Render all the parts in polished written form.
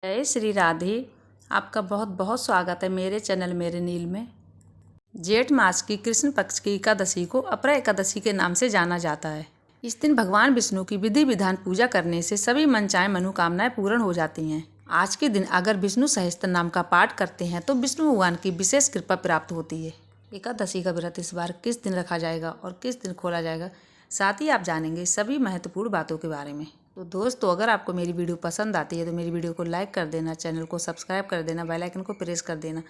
जय श्री राधे। आपका बहुत बहुत स्वागत है मेरे चैनल मेरे नील में। जेठ मास की कृष्ण पक्ष की एकादशी को अपरा एकादशी के नाम से जाना जाता है। इस दिन भगवान विष्णु की विधि विधान पूजा करने से सभी मनचाहे मनोकामनाएं पूर्ण हो जाती हैं। आज के दिन अगर विष्णु सहस्त्र नाम का पाठ करते हैं तो विष्णु भगवान की विशेष कृपा प्राप्त होती है। एकादशी का व्रत इस बार किस दिन रखा जाएगा और किस दिन खोला जाएगा, साथ ही आप जानेंगे सभी महत्वपूर्ण बातों के बारे में। तो दोस्तों, अगर आपको मेरी वीडियो पसंद आती है तो मेरी वीडियो को लाइक कर देना, चैनल को सब्सक्राइब कर देना, बेल आइकन को प्रेस कर देना।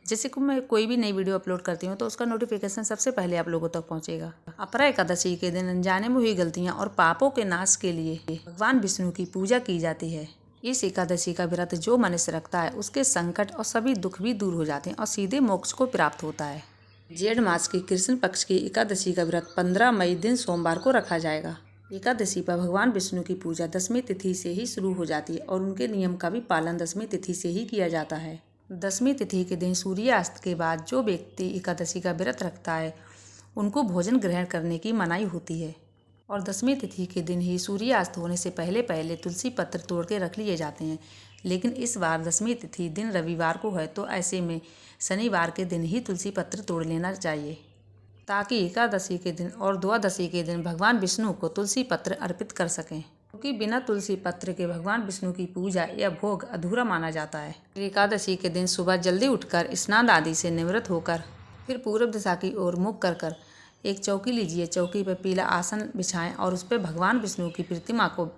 जैसे कि मैं कोई भी नई वीडियो अपलोड करती हूँ तो उसका नोटिफिकेशन सबसे पहले आप लोगों तक पहुँचेगा। अपरा एकादशी के दिन अनजाने में हुई गलतियाँ और पापों के नाश के लिए भगवान विष्णु की पूजा की जाती है। इस एकादशी का व्रत जो मनुष्य रखता है उसके संकट और सभी दुख भी दूर हो जाते हैं और सीधे मोक्ष को प्राप्त होता है। जेठ मास की कृष्ण पक्ष की एकादशी का व्रत 15 मई दिन सोमवार को रखा जाएगा। एकादशी पर भगवान विष्णु की पूजा दशमी तिथि से ही शुरू हो जाती है और उनके नियम का भी पालन दशमी तिथि से ही किया जाता है। दशमी तिथि के दिन सूर्यास्त के बाद जो व्यक्ति एकादशी का व्रत रखता है उनको भोजन ग्रहण करने की मनाही होती है और दशमी तिथि के दिन ही सूर्यास्त होने से पहले पहले तुलसी पत्र तोड़ के रख लिए जाते हैं। लेकिन इस बार दशमी तिथि दिन रविवार को है तो ऐसे में शनिवार के दिन ही तुलसी पत्र तोड़ लेना चाहिए ताकि एकादशी के दिन और द्वादशी के दिन भगवान विष्णु को तुलसी पत्र अर्पित कर सकें, क्योंकि बिना तुलसी पत्र के भगवान विष्णु की पूजा या भोग अधूरा माना जाता है। एकादशी के दिन सुबह जल्दी उठकर स्नान आदि से निवृत्त होकर फिर पूर्व दिशा की ओर मुख कर एक चौकी लीजिए। चौकी पर पीला आसन बिछाएं और उस पर भगवान विष्णु की प्रतिमा को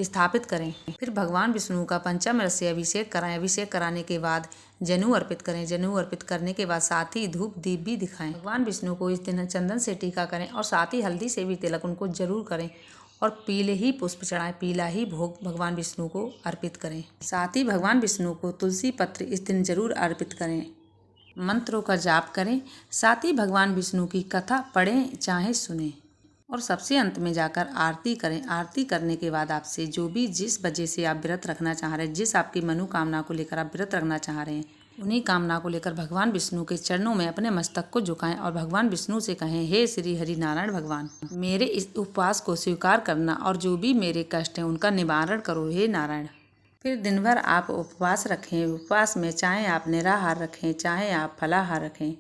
स्थापित करें। फिर भगवान विष्णु का पंचामृत से अभिषेक कराएं। अभिषेक कराने के बाद जनेऊ अर्पित करें। जनेऊ अर्पित करने के बाद साथ ही धूप दीप भी दिखाएं। भगवान विष्णु को इस दिन चंदन से टीका करें और साथ ही हल्दी से भी तिलक उनको जरूर करें और पीले ही पुष्प चढ़ाएं। पीला ही भोग भगवान विष्णु को अर्पित करें। साथ ही भगवान विष्णु को तुलसी पत्र इस दिन जरूर अर्पित करें। मंत्रों का जाप करें। साथ ही भगवान विष्णु की कथा पढ़ें चाहे सुने और सबसे अंत में जाकर आरती करें। आरती करने के बाद आपसे जो भी जिस वजह से आप व्रत रखना चाह रहे हैं, जिस आपकी मनोकामना को लेकर आप व्रत रखना चाह रहे हैं, उन्हीं कामना को लेकर भगवान विष्णु के चरणों में अपने मस्तक को झुकाएं और भगवान विष्णु से कहें, हे श्री हरि नारायण भगवान, मेरे इस उपवास को स्वीकार करना और जो भी मेरे कष्ट हैं उनका निवारण करो हे नारायण। फिर दिन भर आप उपवास रखें। उपवास में चाहे आप निराहार रखें चाहे आप फलाहार रखें।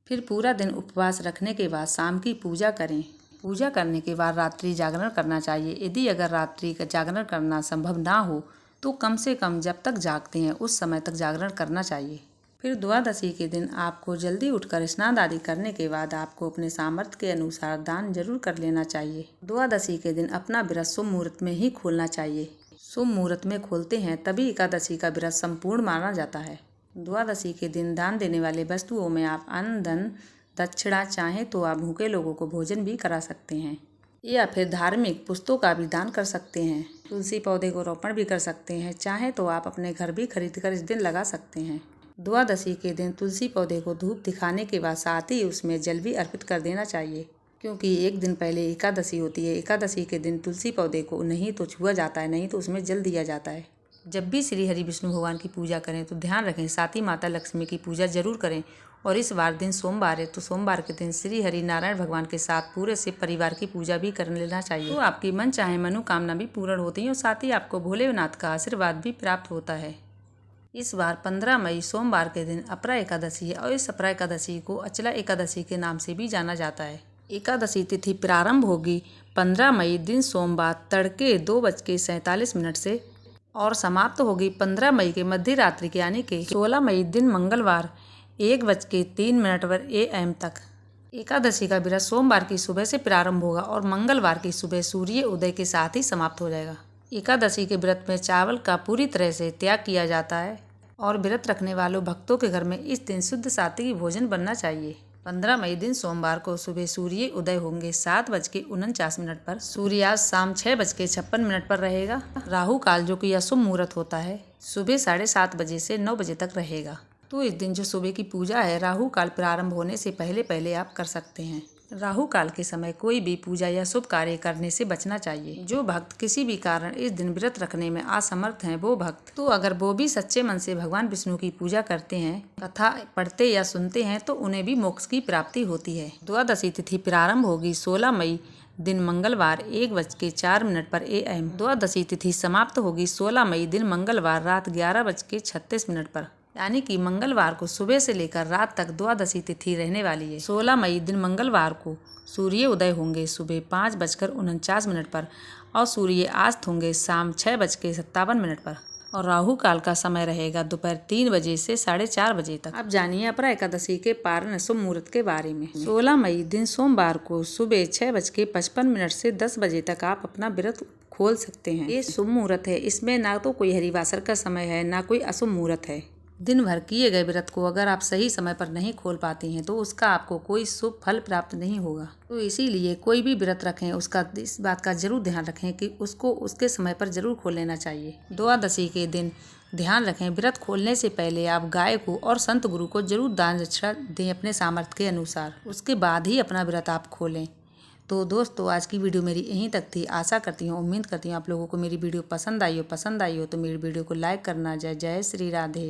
फिर पूरा दिन उपवास रखने के बाद शाम की पूजा करें। पूजा करने के बाद रात्रि जागरण करना चाहिए। यदि अगर रात्रि का जागरण करना संभव ना हो तो कम से कम जब तक जागते हैं उस समय तक जागरण करना चाहिए। फिर द्वादशी के दिन आपको जल्दी उठकर स्नान आदि करने के बाद आपको अपने सामर्थ्य के अनुसार दान जरूर कर लेना चाहिए। द्वादशी के दिन अपना व्रत शुभ मुहूर्त में ही खोलना चाहिए। शुभ मुहूर्त में खोलते हैं तभी एकादशी का व्रत संपूर्ण माना जाता है। द्वादशी के दिन दान देने वाले वस्तुओं में आप अन्न धन दक्षिणा चाहें तो आप भूखे लोगों को भोजन भी करा सकते हैं या फिर धार्मिक पुस्तकों का भी दान कर सकते हैं। तुलसी पौधे को रोपण भी कर सकते हैं। चाहे तो आप अपने घर भी खरीद कर इस दिन लगा सकते हैं। द्वादशी के दिन तुलसी पौधे को धूप दिखाने के बाद साथ ही उसमें जल भी अर्पित कर देना चाहिए, क्योंकि एक दिन पहले एकादशी होती है। एकादशी के दिन तुलसी पौधे को नहीं तो छुआ जाता है, नहीं तो उसमें जल दिया जाता है। जब भी श्री हरि विष्णु भगवान की पूजा करें तो ध्यान रखें साथ ही माता लक्ष्मी की पूजा जरूर करें। और इस बार दिन सोमवार है तो सोमवार के दिन श्री हरि नारायण भगवान के साथ पूरे से परिवार की पूजा भी कर लेना चाहिए, तो आपकी मन चाहे मनोकामना भी पूर्ण होती है और साथ ही आपको भोलेनाथ का आशीर्वाद भी प्राप्त होता है। इस बार 15 मई सोमवार के दिन अपरा एकादशी है और इस अपरा एकादशी को अचला एकादशी के नाम से भी जाना जाता है। एकादशी तिथि प्रारंभ होगी 15 मई दिन सोमवार तड़के 2:47 से और समाप्त होगी 15 मई के मध्य रात्रि के यानी कि 16 मई दिन मंगलवार 1:03 AM तक। एकादशी का व्रत सोमवार की सुबह से प्रारंभ होगा और मंगलवार की सुबह सूर्य उदय के साथ ही समाप्त हो जाएगा। एकादशी के व्रत में चावल का पूरी तरह से त्याग किया जाता है और व्रत रखने वालों भक्तों के घर में इस दिन शुद्ध सात्विक भोजन बनना चाहिए। 15 मई दिन सोमवार को सुबह सूर्य उदय होंगे 7:49 पर। सूर्यास्त शाम 6:56 पर रहेगा। राहु काल जो कि अशुभ मुहूर्त होता है सुबह 7:30 बजे से 9 बजे तक रहेगा। तो इस दिन जो सुबह की पूजा है राहु काल प्रारंभ होने से पहले पहले आप कर सकते हैं। राहु काल के समय कोई भी पूजा या शुभ कार्य करने से बचना चाहिए। जो भक्त किसी भी कारण इस दिन व्रत रखने में असमर्थ हैं वो भक्त तो अगर वो भी सच्चे मन से भगवान विष्णु की पूजा करते हैं, कथा पढ़ते या सुनते हैं तो उन्हें भी मोक्ष की प्राप्ति होती है। द्वादशी तिथि प्रारंभ होगी 16 मई दिन मंगलवार 1:04 पर AM। द्वादशी तिथि समाप्त होगी 16 मई दिन मंगलवार रात 11:36 पर। यानी कि मंगलवार को सुबह से लेकर रात तक द्वादशी तिथि रहने वाली है। 16 मई दिन मंगलवार को सूर्य उदय होंगे सुबह 5:49 पर और सूर्य अस्त होंगे शाम 6:57 पर और राहु काल का समय रहेगा दोपहर 3 बजे से 4:30 बजे तक। अब जानिए अपरा एकादशी के पारण शुभ मुहूर्त के बारे में। 16 मई दिन सोमवार को सुबह 6:55 से 10 बजे तक आप अपना व्रत खोल सकते हैं। ये शुभ मुहूर्त है, इसमें ना तो कोई हरिवासर का समय है ना कोई अशुभ मुहूर्त है। दिन भर किए गए व्रत को अगर आप सही समय पर नहीं खोल पाती हैं तो उसका आपको कोई शुभ फल प्राप्त नहीं होगा। तो इसीलिए कोई भी व्रत रखें उसका इस बात का जरूर ध्यान रखें कि उसको उसके समय पर जरूर खोल लेना चाहिए। द्वादशी के दिन ध्यान रखें, व्रत खोलने से पहले आप गाय को और संत गुरु को जरूर दान दक्षिणा दें अपने सामर्थ्य के अनुसार। उसके बाद ही अपना व्रत आप खोलें। तो दोस्तों आज की वीडियो मेरी यहीं तक थी। आशा करती हूँ, उम्मीद करती हूँ आप लोगों को मेरी वीडियो पसंद आई हो तो मेरी वीडियो को लाइक करना। जय जय श्री राधे।